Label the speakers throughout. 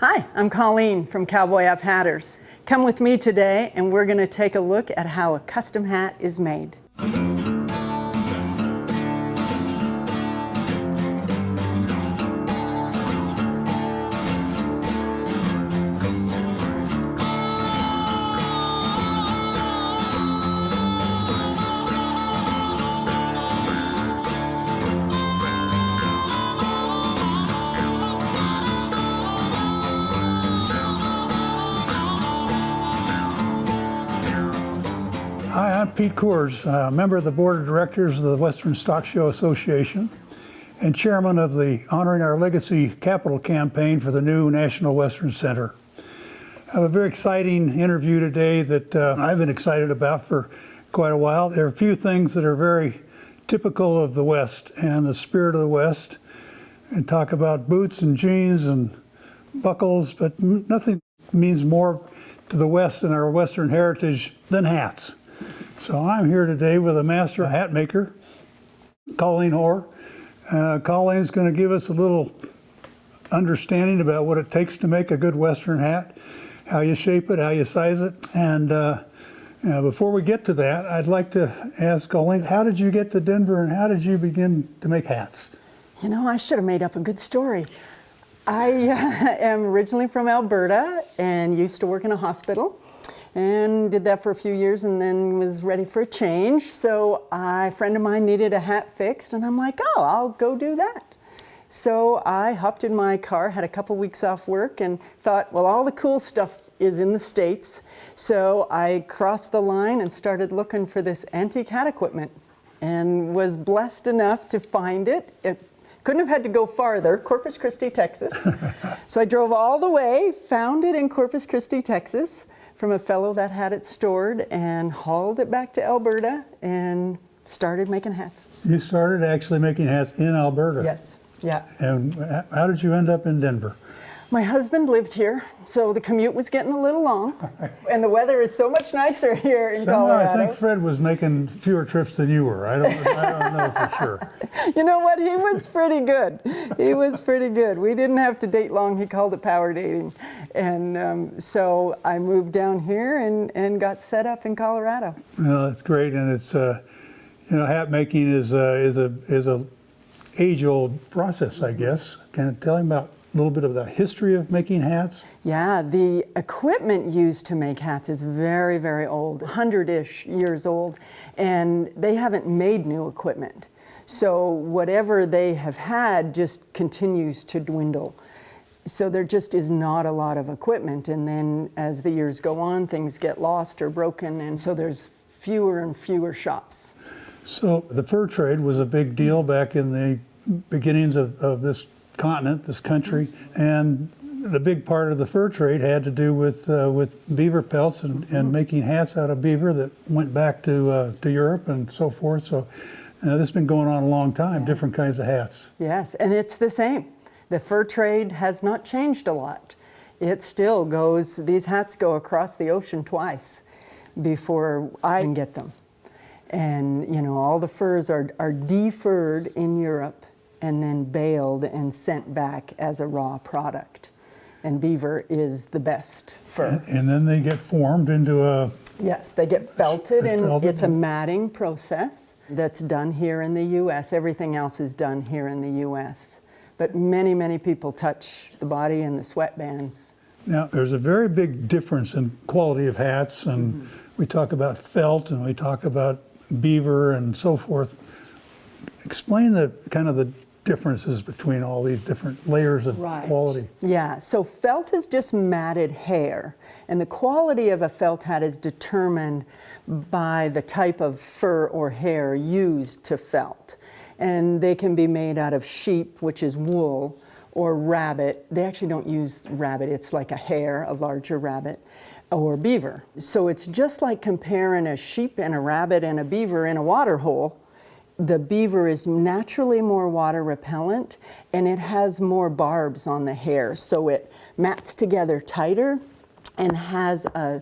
Speaker 1: Hi, I'm Colleen from Cowboy Up Hatters. Come with me today and we're going to take a look at how a custom hat is made.
Speaker 2: Hi, I'm Pete Coors, a member of the Board of Directors of the Western Stock Show Association and chairman of the Honoring Our Legacy Capital campaign for the new National Western Center. I have a very exciting interview today that I've been excited about for quite a while. There are a few things that are very typical of the West and the spirit of the West, and talk about boots and jeans and buckles, but nothing means more to the West and our Western heritage than hats. So I'm here today with a master hat maker, Coleen Orr. Colleen's going to give us a little understanding about what it takes to make a good Western hat, how you shape it, how you size it. And before we get to that, I'd like to ask Coleen, how did you get to Denver and how did you begin to make hats?
Speaker 1: You know, I should have made up a good story. I am originally from Alberta and used to work in a hospital. And did that for a few years and then was ready for a change. So a friend of mine needed a hat fixed and I'm like, oh, I'll go do that. So I hopped in my car, had a couple weeks off work and thought, well, all the cool stuff is in the States. So I crossed the line and started looking for this antique hat equipment and was blessed enough to find it. It couldn't have had to go farther, Corpus Christi, Texas. So I drove all the way, found it in Corpus Christi, Texas, from a fellow that had it stored and hauled it back to Alberta and started making hats.
Speaker 2: You started actually making hats in Alberta?
Speaker 1: Yes, yeah.
Speaker 2: And how did you end up in Denver?
Speaker 1: My husband lived here, so the commute was getting a little long. And the weather is so much nicer here in Colorado.
Speaker 2: I think Fred was making fewer trips than you were. I don't know for sure.
Speaker 1: You know what? He was pretty good. He was pretty good. We didn't have to date long. He called it power dating. And so I moved down here and got set up in Colorado.
Speaker 2: Well, it's great, and it's hat making is a age-old process, I guess. Can you tell him about a little bit of the history of making hats?
Speaker 1: Yeah, the equipment used to make hats is very, very old, 100-ish years old, and they haven't made new equipment. So whatever they have had just continues to dwindle. So there just is not a lot of equipment, and then as the years go on, things get lost or broken, and so there's fewer and fewer shops.
Speaker 2: So the fur trade was a big deal back in the beginnings of this continent, this country, and the big part of the fur trade had to do with beaver pelts and making hats out of beaver that went back to Europe and so forth. So this has been going on a long time, yes. Different kinds of hats.
Speaker 1: Yes, and it's the same. The fur trade has not changed a lot. It still goes, these hats go across the ocean twice before I can get them. And you know, all the furs are defurred in Europe and then baled and sent back as a raw product. And beaver is the best fur.
Speaker 2: And then they get formed into a...
Speaker 1: Yes, they get felted, and it's a matting process that's done here in the U.S. Everything else is done here in the U.S. But many, many people touch the body and the sweatbands.
Speaker 2: Now, there's a very big difference in quality of hats, and we talk about felt and we talk about beaver and so forth. Explain the kind of the differences between all these different layers of quality.
Speaker 1: Yeah, so felt is just matted hair, and the quality of a felt hat is determined by the type of fur or hair used to felt. And they can be made out of sheep, which is wool, or rabbit. They actually don't use rabbit, it's like a hare, a larger rabbit, or beaver. So it's just like comparing a sheep and a rabbit and a beaver in a water hole. The beaver is naturally more water repellent and it has more barbs on the hair, so it mats together tighter and has a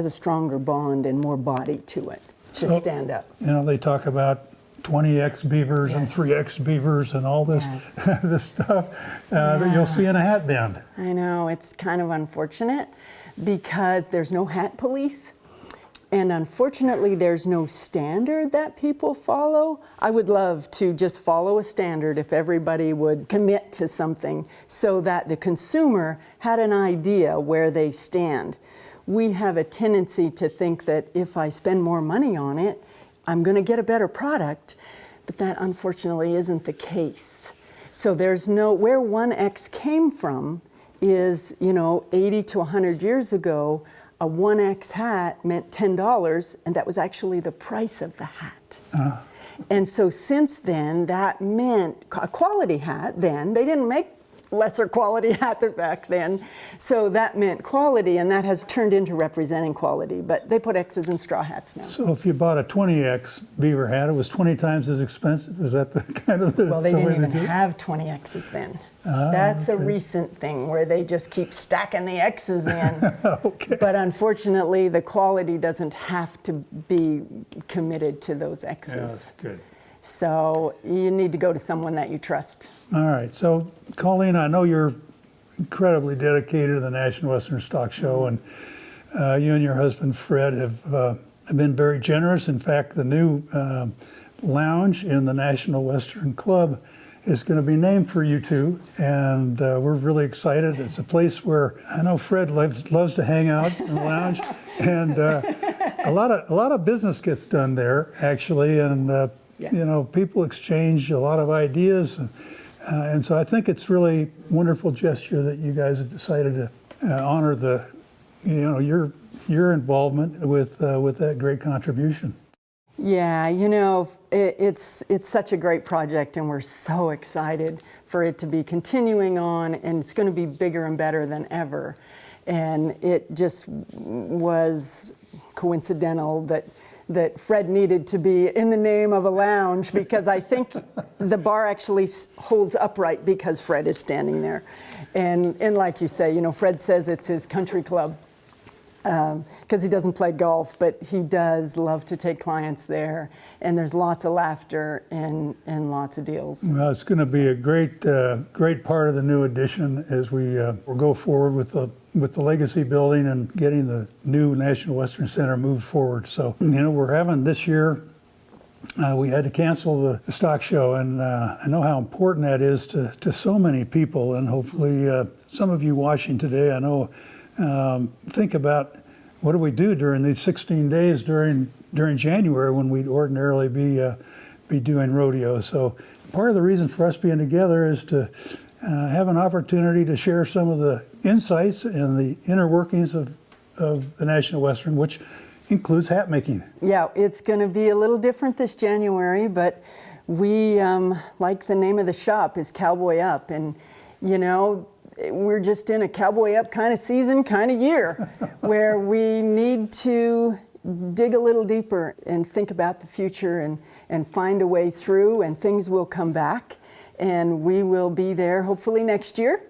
Speaker 1: stronger bond and more body to it to stand up.
Speaker 2: You know, they talk about 20X beavers and
Speaker 1: Yes.
Speaker 2: 3X beavers and all this,
Speaker 1: Yes.
Speaker 2: this stuff that you'll see in a hat band.
Speaker 1: I know, it's kind of unfortunate because there's no hat police. And unfortunately, there's no standard that people follow. I would love to just follow a standard if everybody would commit to something so that the consumer had an idea where they stand. We have a tendency to think that if I spend more money on it, I'm going to get a better product, but that unfortunately isn't the case. So there's no, where 1X came from is, 80 to 100 years ago, a 1X hat meant $10, and that was actually the price of the hat. And so since then, that meant a quality hat then. They didn't make lesser quality hats back then. So that meant quality, and that has turned into representing quality. But they put X's in straw hats now.
Speaker 2: So if you bought a 20X beaver hat, it was 20 times as expensive? Is that the kind of the
Speaker 1: Well, they
Speaker 2: the way
Speaker 1: didn't even
Speaker 2: do it?
Speaker 1: have 20X's then. That's a recent thing where they just keep stacking the X's in.
Speaker 2: Okay.
Speaker 1: But unfortunately, the quality doesn't have to be committed to those X's.
Speaker 2: Yeah, that's good.
Speaker 1: So you need to go to someone that you trust.
Speaker 2: All right. So, Colleen, I know you're incredibly dedicated to the National Western Stock Show, and you and your husband, Fred, have been very generous. In fact, the new lounge in the National Western Club is going to be named for you two, and we're really excited. It's a place where I know Fred loves to hang out in the lounge, and a lot of business gets done there, actually, and people exchange a lot of ideas, and so I think it's really wonderful gesture that you guys have decided to honor the, your involvement with that great contribution.
Speaker 1: Yeah, it's such a great project, and we're so excited for it to be continuing on, and it's going to be bigger and better than ever. And it just was coincidental that Fred needed to be in the name of a lounge, because I think the bar actually holds upright because Fred is standing there. And like you say, Fred says it's his country club. Because he doesn't play golf, but he does love to take clients there, and there's lots of laughter and lots of deals.
Speaker 2: Well, it's going to be a great part of the new addition as we will go forward with the legacy building and getting the new National Western Center moved forward. So, we're having this year. We had to cancel the stock show, and I know how important that is to so many people, and hopefully some of you watching today, I know. Think about what do we do during these 16 days during January when we'd ordinarily be doing rodeo. So part of the reason for us being together is to have an opportunity to share some of the insights and the inner workings of the National Western, which includes hat making.
Speaker 1: Yeah, it's going to be a little different this January, but we, like the name of the shop is Cowboy Up, and we're just in a cowboy up kind of season, kind of year, where we need to dig a little deeper and think about the future and find a way through, and things will come back, and we will be there hopefully next year.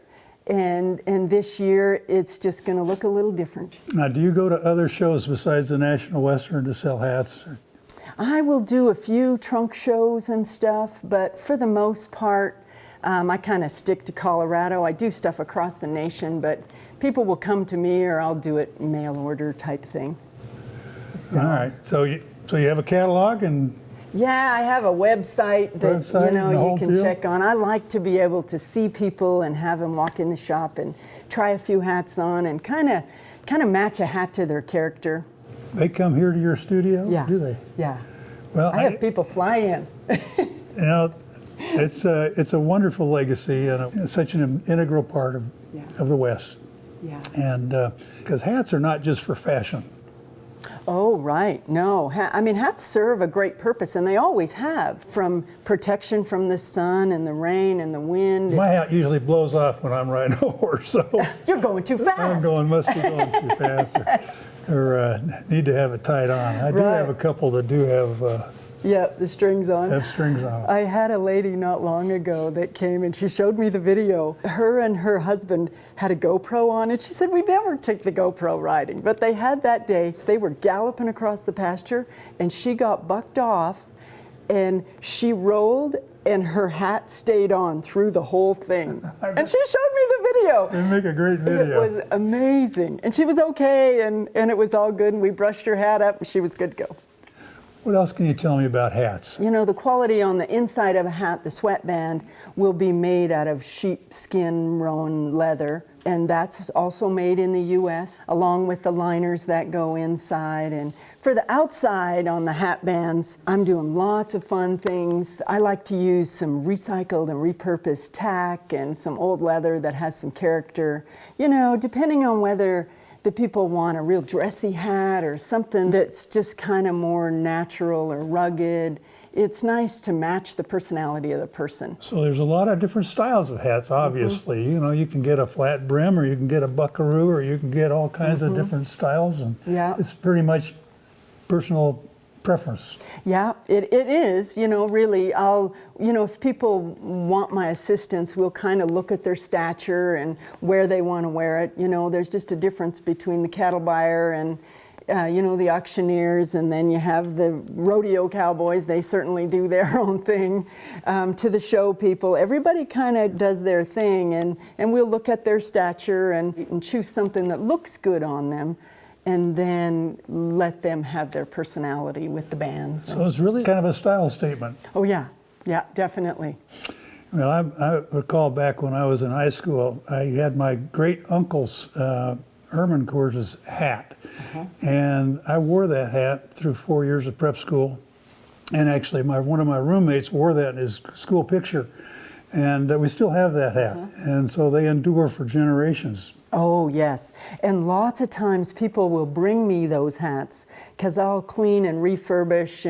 Speaker 1: And this year, it's just going to look a little different.
Speaker 2: Now, do you go to other shows besides the National Western to sell hats?
Speaker 1: I will do a few trunk shows and stuff, but for the most part, I kind of stick to Colorado. I do stuff across the nation, but people will come to me, or I'll do it mail order type thing. So,
Speaker 2: all right. So you have a catalog, and
Speaker 1: yeah, I have a website that you can check on. I like to be able to see people and have them walk in the shop and try a few hats on and kind of match a hat to their character.
Speaker 2: They come here to your studio?
Speaker 1: Yeah.
Speaker 2: Do they?
Speaker 1: Yeah.
Speaker 2: Well,
Speaker 1: I have people fly in.
Speaker 2: It's a wonderful legacy, and it's such an integral part of the West.
Speaker 1: Yeah.
Speaker 2: And because hats are not just for fashion.
Speaker 1: Oh, right. No. Hats serve a great purpose, and they always have, from protection from the sun and the rain and the wind.
Speaker 2: My hat usually blows off when I'm riding a horse, so
Speaker 1: You're going too fast.
Speaker 2: must be going too fast, or need to have it tied on. I do have a couple that do have
Speaker 1: the strings on.
Speaker 2: have strings on.
Speaker 1: I had a lady not long ago that came and she showed me the video. Her and her husband had a GoPro on, and she said, we never took the GoPro riding, but they had that day. They were galloping across the pasture, and she got bucked off and she rolled and her hat stayed on through the whole thing. And she showed me the video.
Speaker 2: They make a great video.
Speaker 1: It was amazing. And she was okay, and it was all good, and we brushed her hat up, and she was good to go.
Speaker 2: What else can you tell me about hats?
Speaker 1: You know, the quality on the inside of a hat, the sweatband, will be made out of sheepskin roan leather, and that's also made in the U.S., along with the liners that go inside. And for the outside on the hat bands, I'm doing lots of fun things. I like to use some recycled and repurposed tack and some old leather that has some character, you know, depending on whether the people want a real dressy hat or something that's just kind of more natural or rugged. It's nice to match the personality of the person.
Speaker 2: So there's a lot of different styles of hats, obviously. You know, you can get a flat brim, or you can get a buckaroo, or you can get all kinds of different styles, and it's pretty much personal preference.
Speaker 1: Yeah, it is, you know, really. You know, if people want my assistance, we'll kind of look at their stature and where they want to wear it. You know, there's just a difference between the cattle buyer and, you know, the auctioneers, and then you have the rodeo cowboys. They certainly do their own thing. To the show people, everybody kind of does their thing, and we'll look at their stature and choose something that looks good on them, and then let them have their personality with the bands.
Speaker 2: So it's really kind of a style statement.
Speaker 1: Oh yeah, yeah, definitely.
Speaker 2: Well, I recall back when I was in high school, I had my great uncle's Herman Coors' hat. And I wore that hat through 4 years of prep school. And actually, one of my roommates wore that in his school picture. And we still have that hat. And so they endure for generations.
Speaker 1: Oh, yes. And lots of times people will bring me those hats because I'll clean and refurbish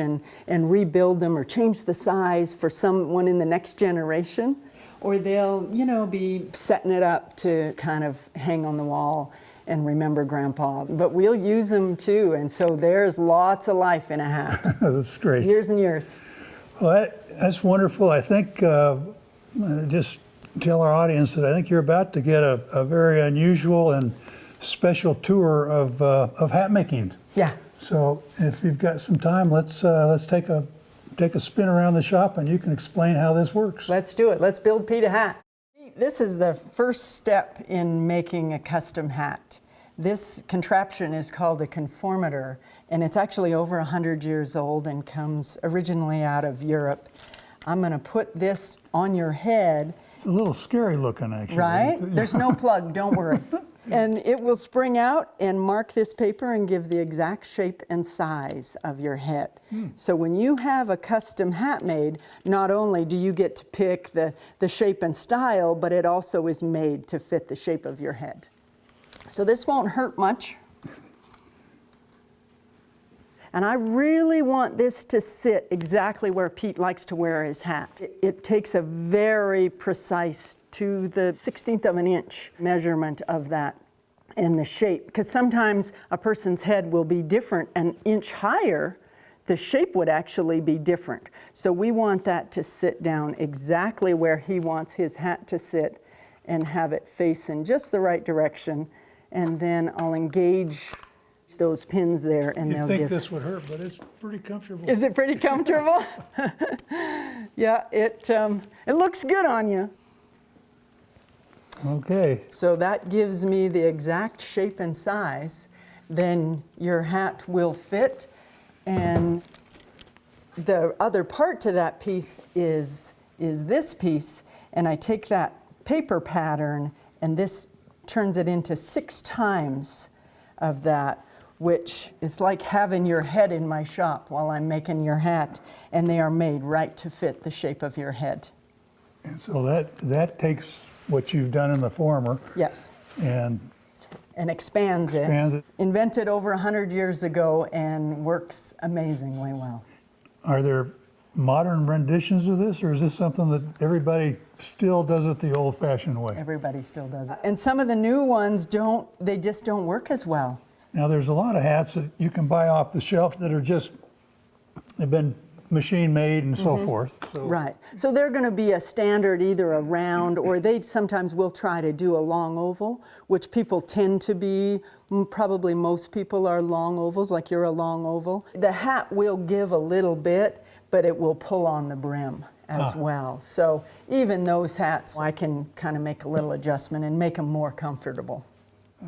Speaker 1: and rebuild them or change the size for someone in the next generation. Or they'll, you know, be setting it up to kind of hang on the wall and remember Grandpa. But we'll use them too. And so there's lots of life in a hat.
Speaker 2: That's great.
Speaker 1: Years and years.
Speaker 2: Well, that's wonderful. I think just tell our audience that I think you're about to get a very unusual and special tour of hat making.
Speaker 1: Yeah.
Speaker 2: So if you've got some time, let's take a spin around the shop, and you can explain how this works.
Speaker 1: Let's do it. Let's build Pete a hat. This is the first step in making a custom hat. This contraption is called a conformator, and it's actually over 100 years old and comes originally out of Europe. I'm going to put this on your head.
Speaker 2: It's a little scary looking, actually.
Speaker 1: Right? There's no plug, don't worry. And it will spring out and mark this paper and give the exact shape and size of your head. So when you have a custom hat made, not only do you get to pick the shape and style, but it also is made to fit the shape of your head. So this won't hurt much. And I really want this to sit exactly where Pete likes to wear his hat. It takes a very precise, to the 16th of an inch measurement of that and the shape. Because sometimes a person's head will be different, an inch higher, the shape would actually be different. So we want that to sit down exactly where he wants his hat to sit and have it face in just the right direction. And then I'll engage those pins there, and
Speaker 2: You'd think this would hurt, but it's pretty comfortable.
Speaker 1: Is it pretty comfortable? Yeah, it looks good on you.
Speaker 2: Okay.
Speaker 1: So that gives me the exact shape and size. Then your hat will fit, and the other part to that piece is this piece, and I take that paper pattern, and this turns it into 6 times of that, which is like having your head in my shop while I'm making your hat, and they are made right to fit the shape of your head.
Speaker 2: And so that takes what you've done in the former.
Speaker 1: Yes.
Speaker 2: And
Speaker 1: expands it. Invented over 100 years ago and works amazingly well.
Speaker 2: Are there modern renditions of this, or is this something that everybody still does it the old-fashioned way?
Speaker 1: Everybody still does it. And some of the new ones they just don't work as well.
Speaker 2: Now, there's a lot of hats that you can buy off the shelf that are they've been machine made and so forth. So.
Speaker 1: Right. So they're going to be a standard, either a round, or they sometimes will try to do a long oval, which people tend to be. Probably most people are long ovals, like you're a long oval. The hat will give a little bit, but it will pull on the brim as well. So even those hats, I can kind of make a little adjustment and make them more comfortable.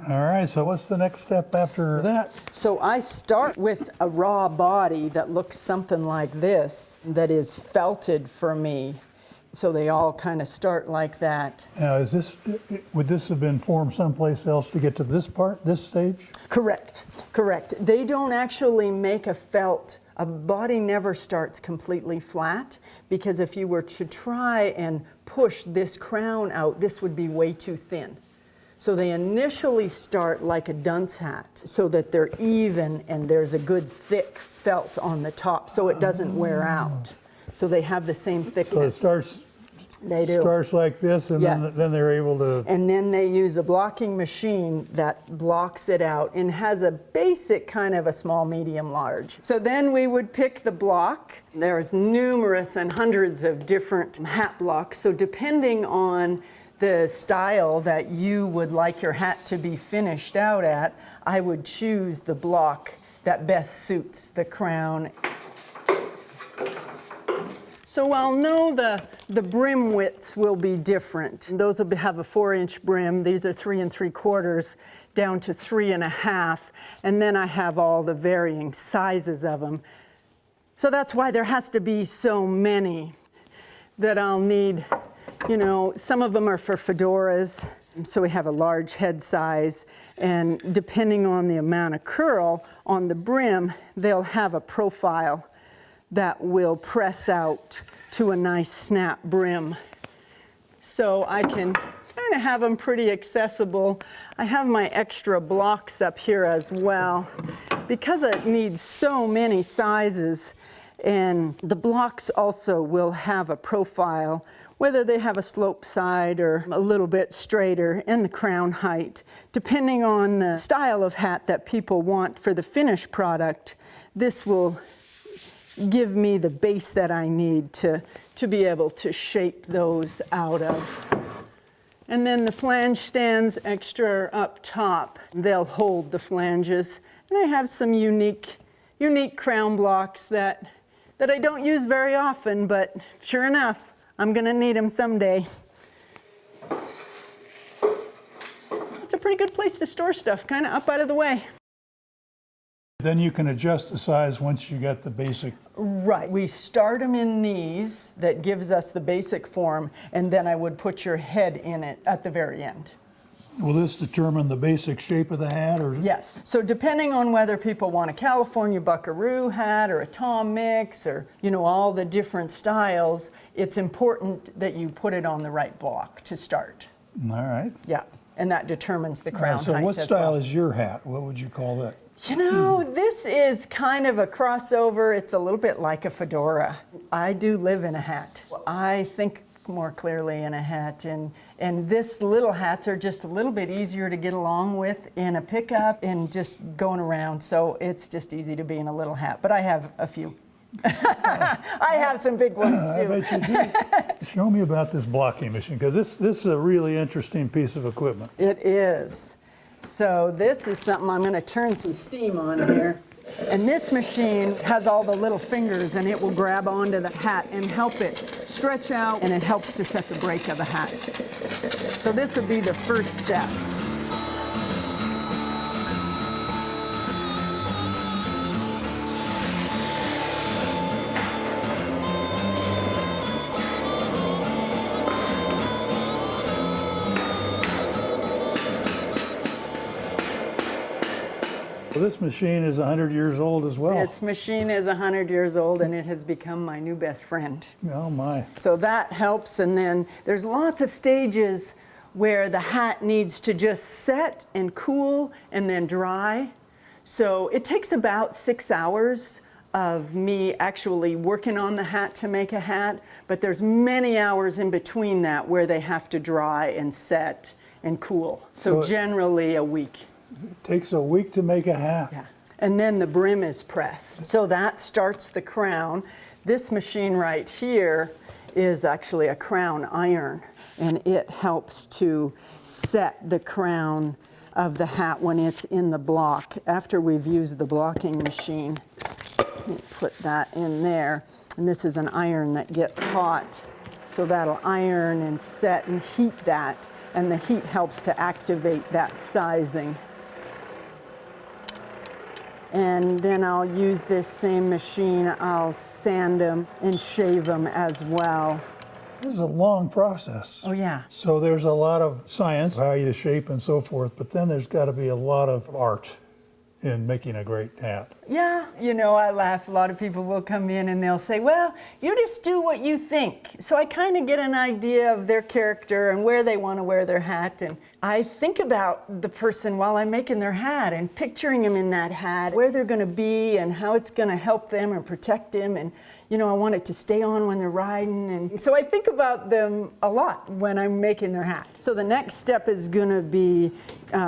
Speaker 2: All right, so what's the next step after that?
Speaker 1: So I start with a raw body that looks something like this, that is felted for me. So they all kind of start like that.
Speaker 2: Now, would this have been formed someplace else to get to this part, this stage?
Speaker 1: Correct, correct. They don't actually make a body never starts completely flat, because if you were to try and push this crown out, this would be way too thin. So they initially start like a dunce hat, so that they're even and there's a good thick felt on the top, so it doesn't wear out. So they have the same thickness.
Speaker 2: So it
Speaker 1: starts
Speaker 2: like this, and
Speaker 1: Yes.
Speaker 2: then they're able to...
Speaker 1: And then they use a blocking machine that blocks it out and has a basic kind of a small, medium, large. So then we would pick the block. There's numerous and hundreds of different hat blocks. So depending on the style that you would like your hat to be finished out at, I would choose the block that best suits the crown. So I'll know the brim widths will be different. Those will have a 4-inch brim. These are 3 3/4 down to 3 1/2. And then I have all the varying sizes of them. So that's why there has to be so many that I'll need. You know, some of them are for fedoras. So we have a large head size, and depending on the amount of curl on the brim, they'll have a profile that will press out to a nice snap brim. So I can kind of have them pretty accessible. I have my extra blocks up here as well, because it needs so many sizes, and the blocks also will have a profile, whether they have a slope side or a little bit straighter in the crown height. Depending on the style of hat that people want for the finished product, this will give me the base that I need to be able to shape those out of. And then the flange stands extra up top. They'll hold the flanges. And I have some unique crown blocks that I don't use very often, but sure enough, I'm gonna need them someday. It's a pretty good place to store stuff, kind of up out of the way.
Speaker 2: Then you can adjust the size once you get the basic.
Speaker 1: Right, we start them in these, that gives us the basic form, and then I would put your head in it at the very end.
Speaker 2: Will this determine the basic shape of the hat, or?
Speaker 1: Yes, so depending on whether people want a California buckaroo hat or a Tom Mix, or all the different styles, it's important that you put it on the right block to start.
Speaker 2: All right.
Speaker 1: Yeah, and that determines the crown height.
Speaker 2: So what
Speaker 1: as
Speaker 2: style
Speaker 1: well.
Speaker 2: is your hat? What would you call that?
Speaker 1: This is kind of a crossover. It's a little bit like a fedora. I do live in a hat. I think more clearly in a hat, and this little hats are just a little bit easier to get along with in a pickup and just going around. So it's just easy to be in a little hat, but I have a few. I have some big ones too.
Speaker 2: I bet you do. Show me about this blocking machine, because this is a really interesting piece of equipment.
Speaker 1: It is. So this is something I'm going to turn some steam on here. And this machine has all the little fingers, and it will grab onto the hat and help it stretch out, and it helps to set the break of the hat. So this would be the first step.
Speaker 2: Well, this machine is 100 years old as well.
Speaker 1: This machine is 100 years old, and it has become my new best friend.
Speaker 2: Oh my.
Speaker 1: So that helps, and then there's lots of stages where the hat needs to just set and cool and then dry. So it takes about 6 hours of me actually working on the hat to make a hat, but there's many hours in between that where they have to dry and set and cool. So generally a week.
Speaker 2: It takes a week to make a hat.
Speaker 1: Yeah. And then the brim is pressed. So that starts the crown. This machine right here is actually a crown iron, and it helps to set the crown of the hat when it's in the block. After we've used the blocking machine, you put that in there, and this is an iron that gets hot, so that'll iron and set and heat that, and the heat helps to activate that sizing. And then I'll use this same machine, I'll sand them and shave them as well.
Speaker 2: This is a long process.
Speaker 1: Oh yeah.
Speaker 2: So there's a lot of science, how you shape and so forth, but then there's got to be a lot of art in making a great hat.
Speaker 1: Yeah, you know, I laugh. A lot of people will come in and they'll say, well, you just do what you think. So I kind of get an idea of their character and where they want to wear their hat. And I think about the person while I'm making their hat and picturing them in that hat, where they're going to be and how it's going to help them and protect them. And, you know, I want it to stay on when they're riding. And so I think about them a lot when I'm making their hat. So the next step is going to be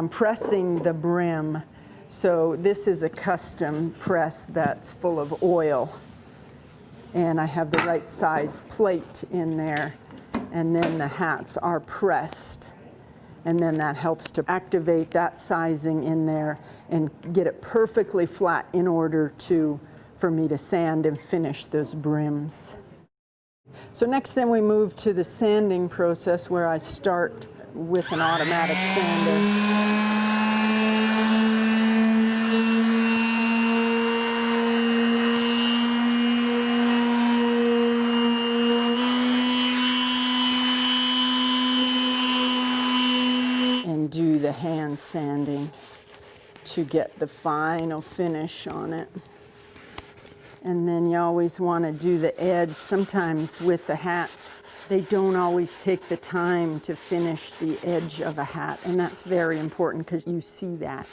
Speaker 1: pressing the brim. So this is a custom press that's full of oil, and I have the right size plate in there, and then the hats are pressed, and then that helps to activate that sizing in there and get it perfectly flat in order for me to sand and finish those brims. So next then we move to the sanding process, where I start with an automatic sander. Do the hand sanding to get the final finish on it. And then you always want to do the edge. Sometimes with the hats, they don't always take the time to finish the edge of a hat, and that's very important because you see that.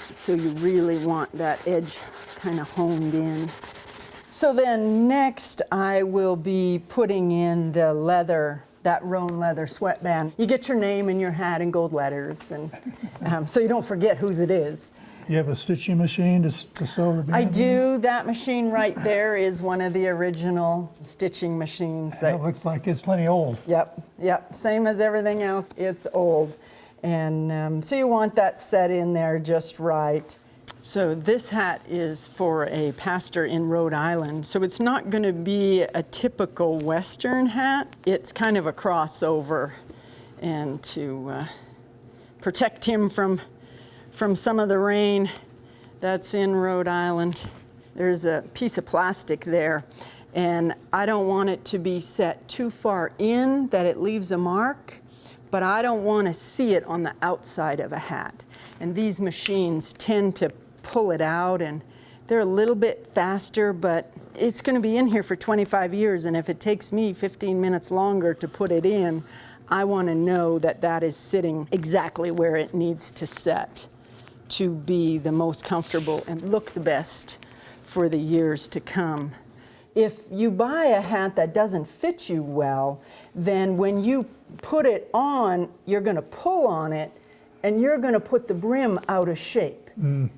Speaker 1: So you really want that edge kind of honed in. So then next I will be putting in the leather, that roan leather sweatband. You get your name in your hat in gold letters, and so you don't forget whose it is.
Speaker 2: You have a stitching machine to sew the band?
Speaker 1: I do. That machine right there is one of the original stitching machines.
Speaker 2: It looks like it's plenty old.
Speaker 1: Yep. Same as everything else, it's old. And so you want that set in there just right. So this hat is for a pastor in Rhode Island. So it's not going to be a typical Western hat. It's kind of a crossover, and to protect him from some of the rain that's in Rhode Island. There's a piece of plastic there, and I don't want it to be set too far in that it leaves a mark, but I don't want to see it on the outside of a hat. And these machines tend to pull it out, and they're a little bit faster, but it's going to be in here for 25 years, and if it takes me 15 minutes longer to put it in, I want to know that that is sitting exactly where it needs to set to be the most comfortable and look the best for the years to come. If you buy a hat that doesn't fit you well, then when you put it on, you're going to pull on it, and you're going to put the brim out of shape.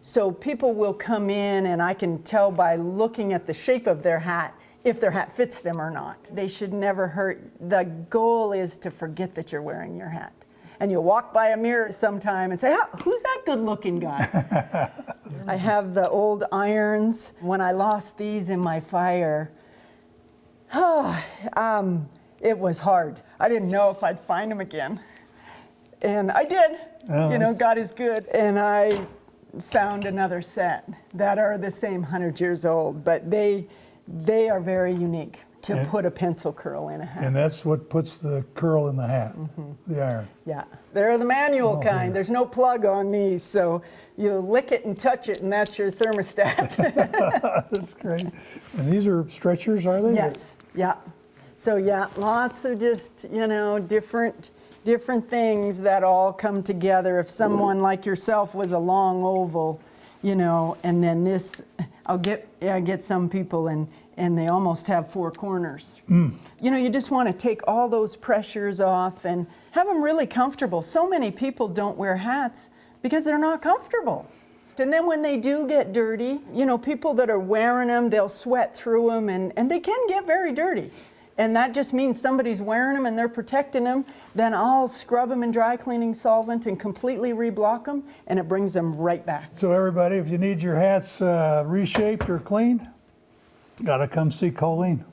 Speaker 1: So people will come in, and I can tell by looking at the shape of their hat if their hat fits them or not. They should never hurt. The goal is to forget that you're wearing your hat. And you'll walk by a mirror sometime and say, who's that good-looking guy? I have the old irons. When I lost these in my fire, it was hard. I didn't know if I'd find them again. And I did.
Speaker 2: Oh,
Speaker 1: God is good. And I found another set that are the same 100 years old, but they are very unique to put a pencil curl in a hat.
Speaker 2: And that's what puts the curl in the hat, the iron.
Speaker 1: Yeah, they're the manual kind. There's no plug on these, so you lick it and touch it, and that's your thermostat.
Speaker 2: That's great. And these are stretchers, are they?
Speaker 1: Yes, yeah. So yeah, lots of just, different things that all come together. If someone like yourself was a long oval, and then this, I get some people and they almost have 4 corners. You just want to take all those pressures off and have them really comfortable. So many people don't wear hats because they're not comfortable. And then when they do get dirty, you know, people that are wearing them, they'll sweat through them, and they can get very dirty. And that just means somebody's wearing them and they're protecting them. Then I'll scrub them in dry cleaning solvent and completely reblock them, and it brings them right back.
Speaker 2: So everybody, if you need your hats reshaped or cleaned, gotta come see Colleen.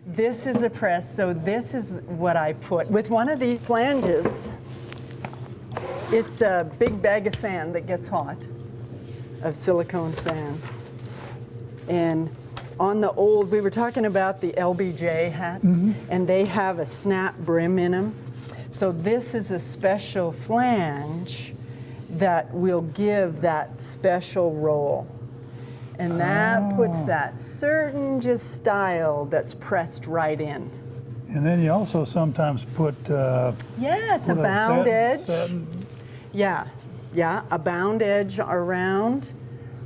Speaker 1: This is a press, so this is what I put. With one of these flanges, it's a big bag of sand that gets hot, of silicone sand. And on the old, we were talking about the LBJ hats, and they have a snap brim in them. So this is a special flange that will give that special roll. And that puts that certain just style that's pressed right in.
Speaker 2: And then you also sometimes put
Speaker 1: Yes, a
Speaker 2: what
Speaker 1: bound edge.
Speaker 2: satin.
Speaker 1: Yeah, a bound edge around.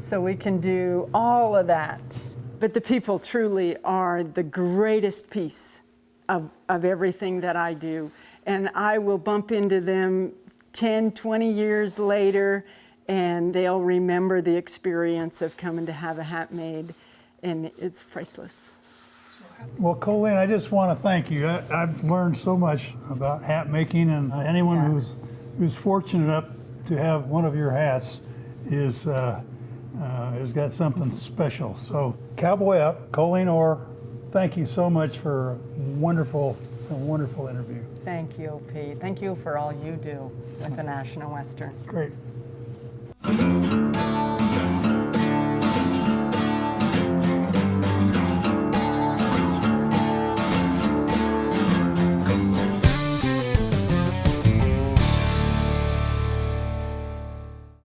Speaker 1: So we can do all of that. But the people truly are the greatest piece of everything that I do. And I will bump into them 10, 20 years later, and they'll remember the experience of coming to have a hat made, and it's priceless.
Speaker 2: Well, Colleen, I just want to thank you. I've learned so much about hat making, and anyone who's fortunate enough to have one of your hats has got something special. So, Cowboy Up, Coleen Orr, thank you so much for a wonderful interview.
Speaker 1: Thank you, Pete. Thank you for all you do with the National Western.
Speaker 2: Great.